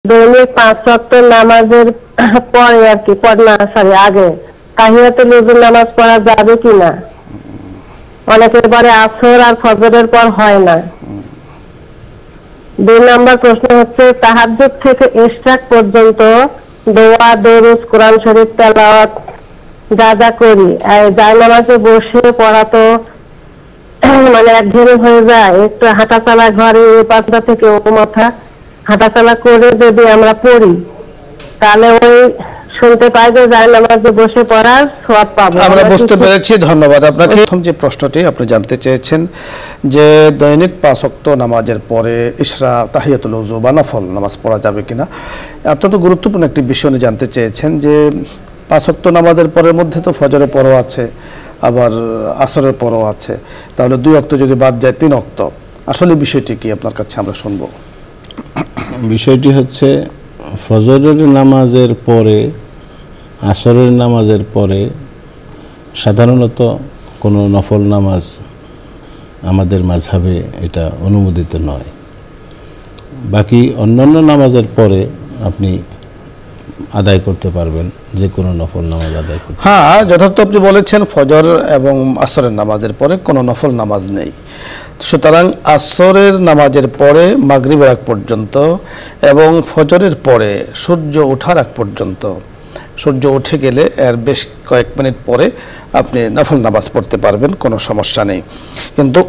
দৈনিক 5 ওয়াক্ত নামাজের পরে আর কি আগে তাহিয়াতুল ওযু নামাজ পড়া যাবে কিনা? অনেকের পরে আসর আর ফজরের পর হয় না। 2 নম্বর প্রশ্ন হচ্ছে তাহাজ্জুদ থেকে ইশরাক পর্যন্ত দোয়া, দরুদ, কোরআন শরীফ তেলাওয়াত যা করি, জায়নামাজে বসে পড়া তো মানে একঘেয়ে হয়ে যায়। একটু হাঁটাচলা, ঘরে এই পাশটা থেকে ও মাথা হাঁটাচলা করে যদি আমরা পড়ি তাহলে ওই শুনতে পাই যে জায়নামাজে বসে পড়ার সওয়াব পাবো। আমরা বুঝতে পেরেছি, ধন্যবাদ আপনাকে। প্রথম যে প্রশ্নটি আপনি জানতে চেয়েছেন যে দৈনিক 5 ওয়াক্ত নামাজের পরে ইশরাক, তাহিয়াতুল ওযু বা নফল নামাজ পড়া যাবে কিনা, অত্যন্ত গুরুত্বপূর্ণ একটি বিষয় নিয়ে জানতে চেয়েছেন। যে 5 ওয়াক্ত নামাজের পরের মধ্যে তো ফজরের পরও আছে, আবার আসরের পরও আছে, তাহলে 2 ওয়াক্ত যদি বাদ যায় 3 ওয়াক্ত, আসলে বিষয়টি কি আপনার কাছে আমরা শুনবো। বিষয়টি হচ্ছে ফজরের নামাজের পরে, আসরের নামাজের পরে সাধারণত কোনো নফল নামাজ আমাদের মাযহাবে এটা অনুমোদিত নয়। বাকি অন্যান্য নামাজের পরে আপনি আদায় করতে পারবেন, যে কোনো নফল নামাজ আদায় করতে। হ্যাঁ, যথার্থ আপনি বলেছেন, ফজর এবং আসরের নামাজের পরে কোনো নফল নামাজ নেই। সুতরাং আসরের নামাজের পরে মাগরিবের আগ পর্যন্ত এবং ফজরের পরে সূর্য ওঠার আগ পর্যন্ত, সূর্য উঠে গেলে এর বেশ কয়েক মিনিট পরে আপনি নফল নামাজ পড়তে পারবেন, কোনো সমস্যা নেই। কিন্তু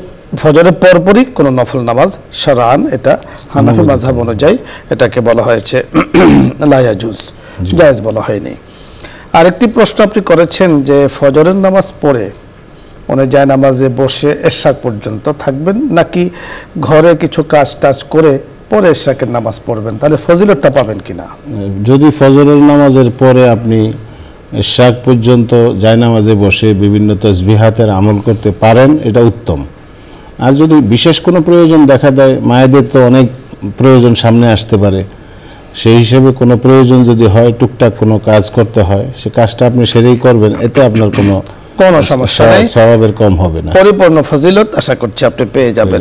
ফজরের পরপরই কোনো নফল নামাজ শারআন, এটা হানাফি মাযহাব অনুযায়ী এটাকে বলা হয়েছে লা ইয়াজুজ, জায়েজ বলা হয়নি। আরেকটি প্রশ্ন আপনি করেছেন যে ফজরের নামাজ পড়ে উনি জায়নামাজে বসে ইশরাক পর্যন্ত থাকবেন নাকি ঘরে কিছু কাজ টাজ করে পরে ইশরাকের নামাজ পড়বেন, তাহলে ফজিলতটা পাবেন কিনা? যদি ফজরের নামাজের পরে আপনি ইশরাক পর্যন্ত জায়নামাজে বসে বিভিন্ন তাসবিহাতের আমল করতে পারেন, এটা উত্তম। আর যদি বিশেষ কোনো প্রয়োজন দেখা দেয়, মায়েদের তো অনেক প্রয়োজন সামনে আসতে পারে, সেই হিসেবে কোনো প্রয়োজন যদি হয়, টুকটাক কোনো কাজ করতে হয়, সে কাজটা আপনি সেরেই করবেন, এতে আপনার কোনো সমস্যা নেই, সওয়াবের কম হবে না, পরিপূর্ণ ফজিলত আশা করছি আপনি পেয়ে যাবেন।